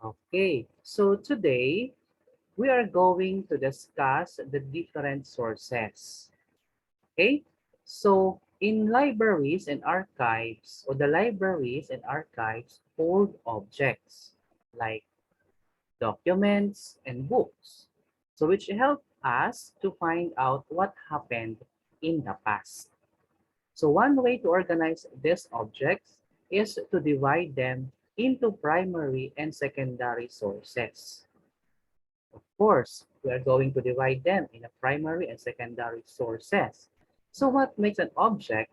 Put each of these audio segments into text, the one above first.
Okay, so today we are going to discuss the different sources. Okay, so in libraries and archives, or the libraries and archives hold objects like documents and books, so which help us to find out what happened in the past. So one way to organize these objects is to divide them into primary and secondary sources. Of course, we are going to divide them in a primary and secondary sources. So what makes an object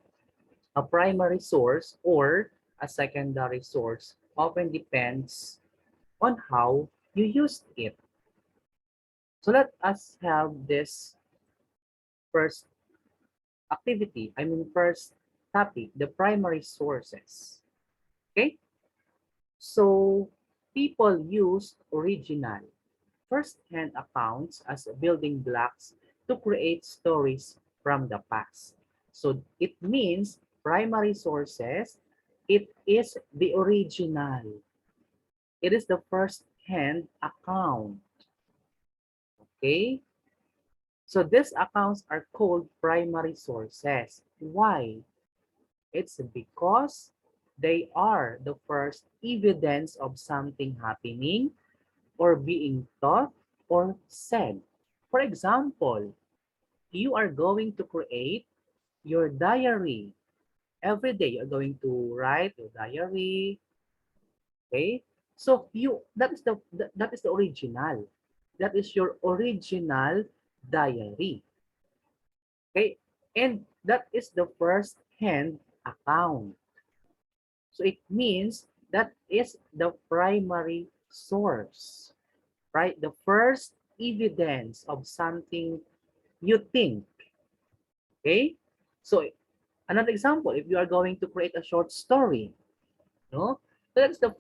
a primary source or a secondary source often depends on how you use it. So let us have this first first topic, the primary sources. Okay, so people use original first-hand accounts as building blocks to create stories from the past. So it means primary sources, it is the original. It is the first-hand account. Okay? So these accounts are called primary sources. Why? It's because they are the first evidence of something happening or being taught or said. For example, you are going to create your diary. Every day you're going to write your diary. Okay? So that is the original. That is your original diary. Okay? And that is the first hand account. So it means that is the primary source, right? The first evidence of something you think. Okay? So another example, if you are going to create a short story, no? That is the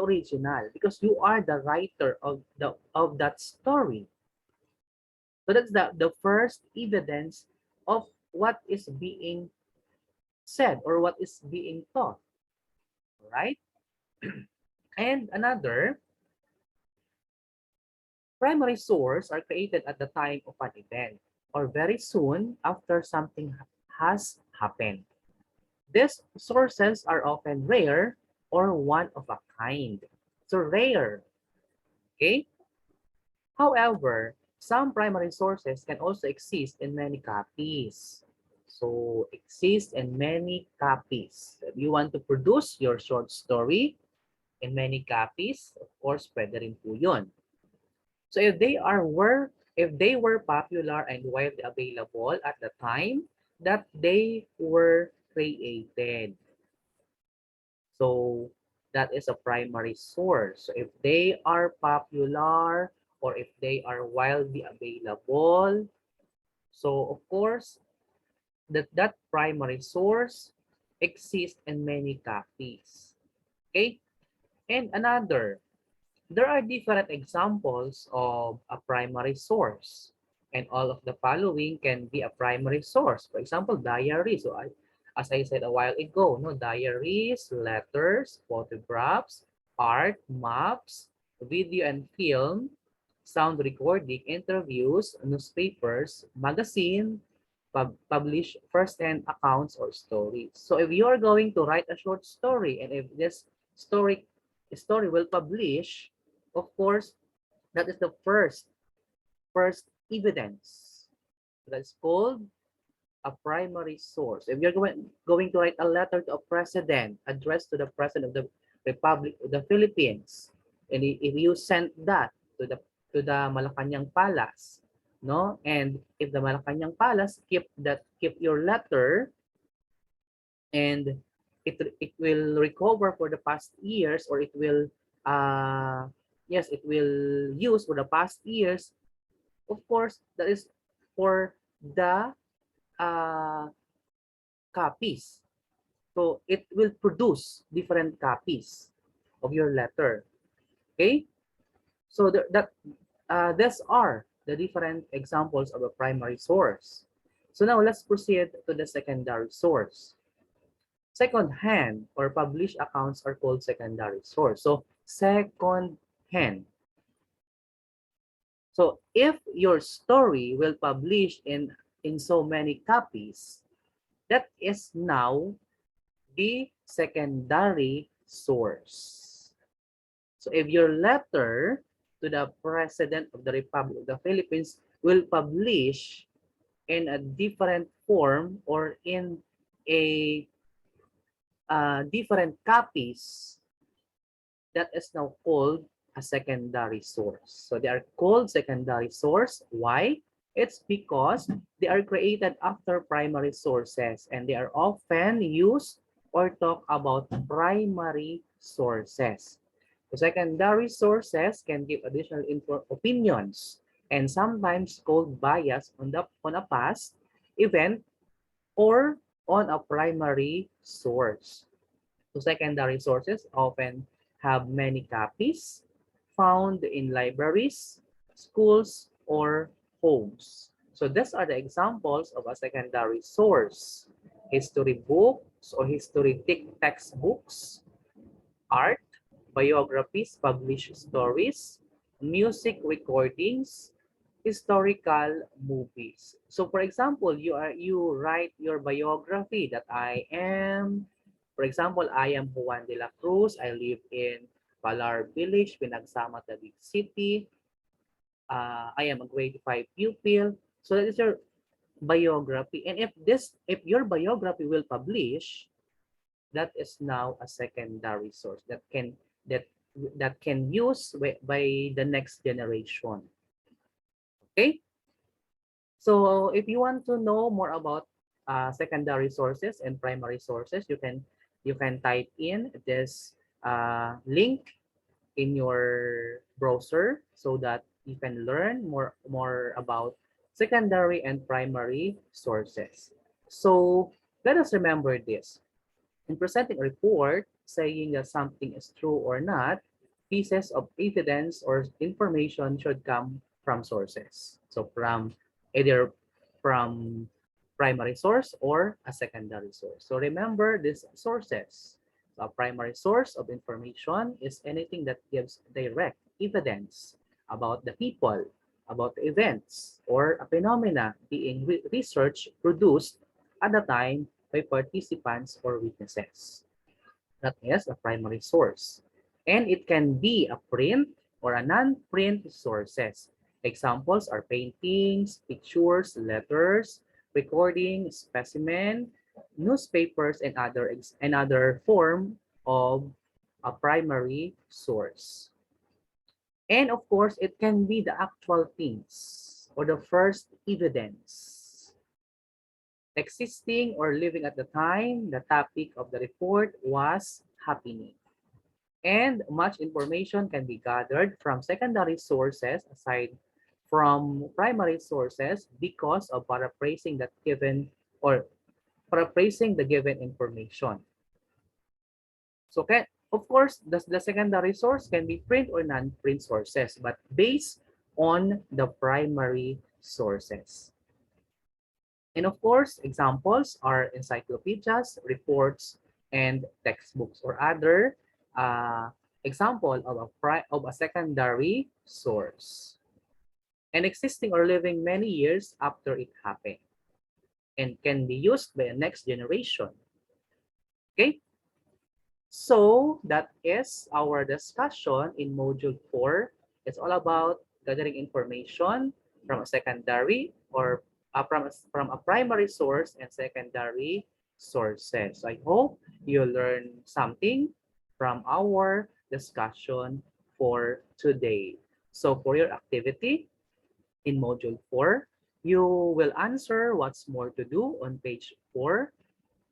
original because you are the writer of that story. So that's the first evidence of what is being said or what is being taught, right? And another primary source are created at the time of an event or very soon after something has happened. These sources are often rare or one of a kind. So rare, okay? However, some primary sources can also exist in many copies. So exist in many copies. If you want to produce your short story in many copies, of course, pwede rin po yun. So if they were popular and widely available at the time that they were created. So that is a primary source. So if they are popular or if they are widely available, so of course that primary source exists in many copies. Okay? And another, there are different examples of a primary source. And all of the following can be a primary source. For example, diaries. So as I said a while ago, no, diaries, letters, photographs, art, maps, video and film, sound recording, interviews, newspapers, magazine, publish first-hand accounts or stories. So if you're going to write a short story and if this story will publish, of course, that is the first evidence. That's called a primary source. If you're going to write a letter to a president, addressed to the president of the Republic of the Philippines, and if you send that to the Malacanang Palace, no, and if the Malacanang Palace keep your letter and it will recover for the past years or it will yes it will use for the past years, of course that is for the uh, copies. So it will produce different copies of your letter. Okay, so these are the different examples of a primary source. So now let's proceed to the secondary source. Second hand or published accounts are called secondary source. So second hand. So if your story will publish in so many copies, that is now the secondary source. So if your letter to the President of the Republic of the Philippines will publish in a different form or in a different copies, that is now called a secondary source. So they are called secondary source. Why? It's because they are created after primary sources and they are often used or talk about primary sources. The secondary sources can give additional opinions and sometimes called bias on a past event or on a primary source. So secondary sources often have many copies found in libraries, schools, or homes. So these are the examples of a secondary source. History books or history textbooks, art, biographies, published stories, music recordings, historical movies. So for example, you write your biography that I am, for example, I am Juan de la Cruz. I live in Palar Village, Pinagsama, Taguig City. I am a grade 5 pupil. So that is your biography. And if your biography will publish, that is now a secondary source that that can use by the next generation. Okay. So if you want to know more about secondary sources and primary sources, you can type in this link in your browser so that you can learn more about secondary and primary sources. So let us remember this. In presenting a report saying that something is true or not, pieces of evidence or information should come from sources. So from either from primary source or a secondary source. So remember these sources. So a primary source of information is anything that gives direct evidence about the people, about the events, or a phenomena being researched, produced at the time by participants or witnesses. That is a primary source. And it can be a print or a non-print sources. Examples are paintings, pictures, letters, recording, specimen, newspapers, and other form of a primary source. And of course, it can be the actual things or the first evidence existing or living at the time the topic of the report was happening. And much information can be gathered from secondary sources aside from primary sources because of paraphrasing that given or paraphrasing the given information. So of course, the secondary source can be print or non-print sources, but based on the primary sources. And of course, examples are encyclopedias, reports, and textbooks or other example of a secondary source and existing or living many years after it happened and can be used by a next generation. Okay, so that is our discussion in module 4. It's all about gathering information from a secondary or from a primary source and secondary sources. So I hope you learn something from our discussion for today. So for your activity in module 4, you will answer what's more to do on page 4.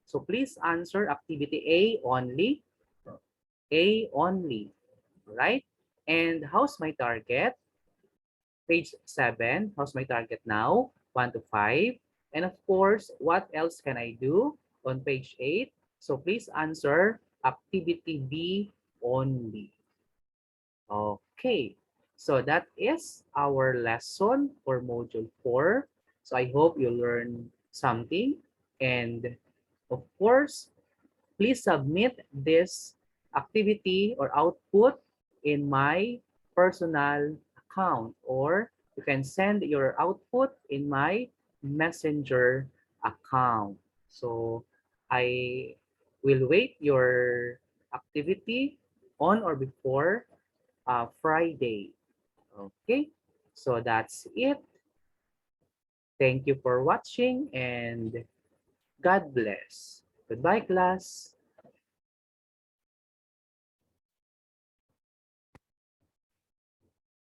So please answer activity A only. A only, right? And how's my target? Page 7, how's my target now? 1 to 5. And of course, what else can I do on page 8? So please answer activity B only. Okay, so that is our lesson for module 4. So I hope you learn something. And of course, please submit this activity or output in my personal account, or you can send your output in my messenger account. So I will wait your activity on or before Friday. Okay, so that's it. Thank you for watching and God bless. Goodbye, class.